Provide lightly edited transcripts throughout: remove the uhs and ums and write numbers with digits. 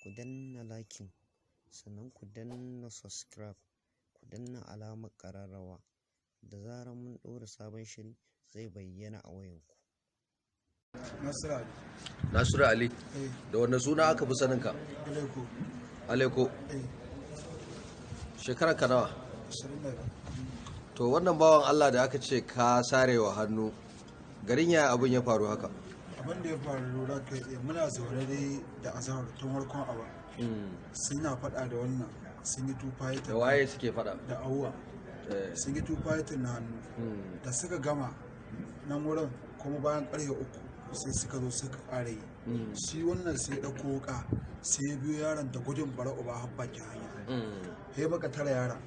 ku danna liking, sannan ku danna subscribe, ku danna alamar ƙararrawa. Da zarar mun ɗora sabon shiri zai bayyana a wayanku. Nasiru Ali. Da wanne suna aka fi saninka? Aleko. Shekarar ka nawa? 25. To wannan bawan Allah da aka ce ka sarewa hannu, garin yaya abin ya faru haka? Abin da ya faru da kai tsaye muna zaune dai da azahar tun farkon awa. Sun na faɗa da wannan, sun yi tufayitin. Da waye suke faɗa? Da awuwa. Sun yi tufayitin na hannu. Da suka gama nan wurin kuma bayan ƙarfe 3 sai suka zo suka ƙara yi. Shi wannan sai ya ɗauko wuƙa sai ya biyo yaron da gudun bara uba har bakin hanya. Sai muka tara yaron.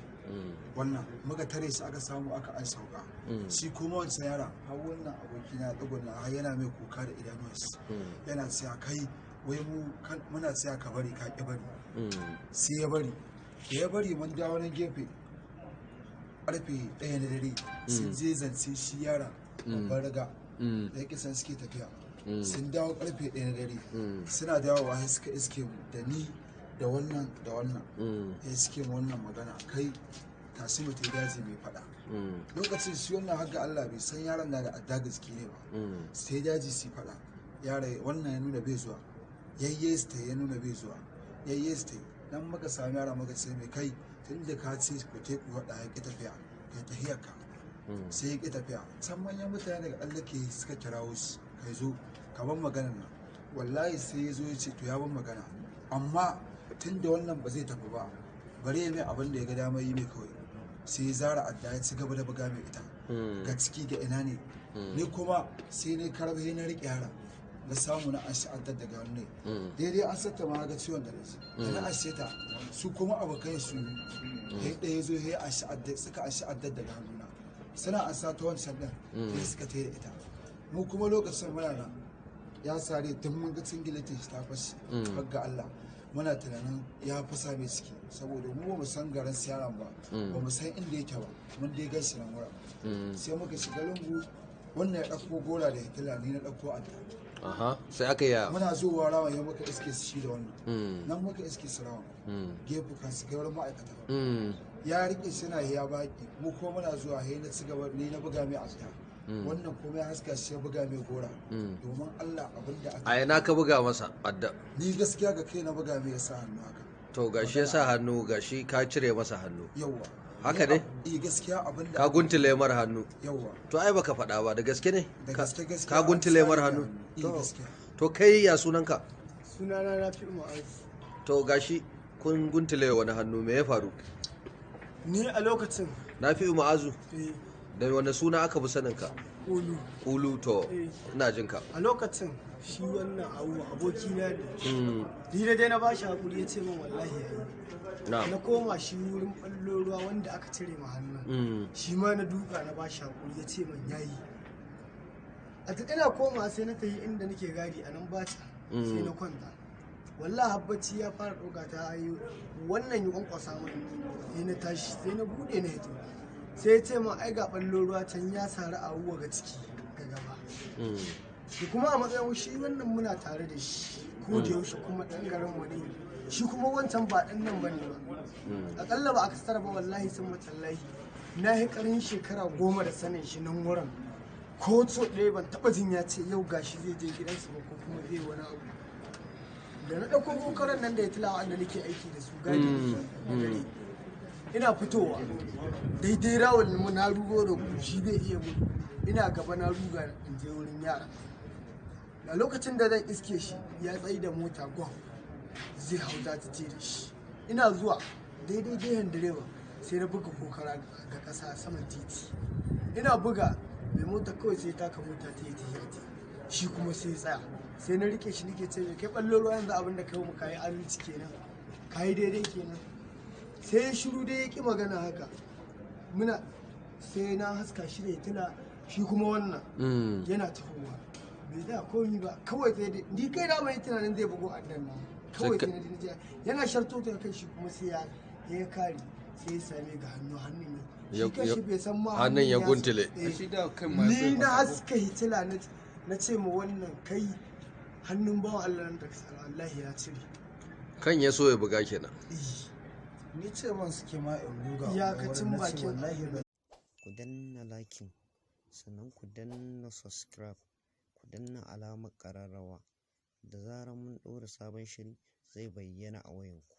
Wannan muka tare shi aka samu aka an sauka. Shi kuma wancan yaron har wannan aboki na ɗagon na har yana mai kuka da idanuwansa. Yana cewa kai wai muna cewa ka bari ka ƙi bari. Sai ya bari. Da ya bari mun dawo wani gefe ƙarfe 1 na dare sun je zance shi yaron babban riga da ya kisan suke tafiya. Sun dawo ƙarfe 1 na dare suna dawowa sai suka iske mu da ni da wannan ya suke mu wannan magana kai tashi mu ta daji mai faɗa. Lokacin shi wannan haka Allah bai san yaron na da adda gaske ne ba. Sai daji su faɗa yara wannan ya nuna bai zuwa yayye su ya nuna bai zuwa yayye su dan muka sami yara muka ce mai kai tunda ka ce ku te ku waɗa ya ƙi tafiya kai tahiyar ka. Sai ya ƙi tafiya can manyan mutane daga Allah ke suka kirawo shi kai zo ka ban magana nan wallahi sai ya zo ya ce to ya ban magana amma tun da wannan ba zai tafi ba bari ya mai abin da ya ga dama yi mai kawai. Sai ya zara adda ya ci gaba da buga mai ita ga ciki ga ina ne ni kuma sai ne karbe na riƙe yara na samu na ashe addar daga hannu daidai an sata ma ga ciwon da na da na ashe ta su kuma abokai su ya ɗaya zo ya ashe addar suka ashe addar daga hannuna suna an sa ta wancan ɗin ya suka tare ita mu kuma lokacin muna nan ya sare tun mun ga cingilitin shi ta fashi har ga Allah muna tunanin ya fasa mai ciki saboda mu ba mu san garin siyaran ba ba mu san inda yake ba mun dai gan shi nan wurin sai muka shiga lungu wannan ya ɗauko gola da hitila ni na ɗauko adda. Sai aka yi muna zuwa rawan ya muka iske su shi da wannan nan muka iske su rawan gefe kan su kai wurin ma'aikata ya rike suna ya baki mu ko muna zuwa he na ci gaba ni na buga mai adda wannan kuma ya haska shi ya buga mai gora domin Allah abinda aka a yana ka buga masa adda. Ni gaskiya ga kai na buga mai ya sa hannu haka. To gashi ya sa hannu gashi ka cire masa hannu. Yawwa. Haka ne? Gaskiya abinda ka guntule mar hannu. Yawwa. To ai baka faɗa ba da gaske ne? Da gaske ka guntule mar hannu. To kai ya sunanka? Sunana Nafi'u Ma'azu. To gashi kun guntule wani hannu me ya faru? Ni a lokacin Nafi'u Ma'azu. Da wani suna aka fi saninka? Kulu. Kulu to ina jin ka. A lokacin shi wannan aboki na da ni da dai na bashi hakuri ya ce min wallahi yayi. Na koma shi wurin ballo ruwa wanda aka cire ma hannun. Shi ma na duka na bashi hakuri ya ce min yayi. A ta ina koma sai na tafi inda nake gadi a nan bata sai na kwanta. Wallahi habbaci ya fara ɗauka ta ayo wannan yi kwankwasa min sai na tashi sai na bude na hito. Sai ya ce ma ai ga ballo ruwa can ya sari a wuwa ga ciki ga gaba. Da kuma a matsayin shi wannan muna tare da shi ko da yaushe kuma ɗan garin mu ne shi kuma wancan ba ɗan nan bane ba. Akalla ba a kasar ba wallahi sun matallahi na yi ƙarin shekara 10 da sanin shi nan wurin ko so ɗaya ban taɓa jin ya ce yau gashi zai je gidansa ba ko kuma zai wani abu. Da na ɗauko kokarin nan da ya tilawa da nake aiki da su gadi na dare ina fitowa daidai rawar mu na rugo da shi bai iya mu ina gaba na ruga in je wurin yara. A lokacin da zan iske shi ya tsaye da mota gwam zai hau za ta ce da shi ina zuwa daidai gehen direba sai na buga kokara ga ƙasa saman titi ina buga mai mota kawai sai taka mota ta yi ta shi kuma sai tsaya sai na rike shi nake ce kai ballo ruwa yanzu abin da kai mu kayi aminci kenan kayi daidai kenan sai ya shiru dai ya ki magana haka muna sai na haska shi da tuna shi kuma wannan yana tafowa bai da komi ba kawai sai dai ni kai da mai tunanin zai bugo addan nan kawai sai na dinga yana sharto ta kai shi kuma sai ya kare sai ya same ga hannun ne shi kashi bai san ma hannun ya guntule ni na haska hitila na ce ma wannan kai hannun bawan Allah nan da Allah ya cire kan ya so ya buga kenan. ni ce man suke ma in ruga iyakacin bakin wallahi ku danna liking sannan ku danna subscribe ku danna alamar ƙararrawa da zarar mun ɗora sabon shiri zai bayyana a wayanku.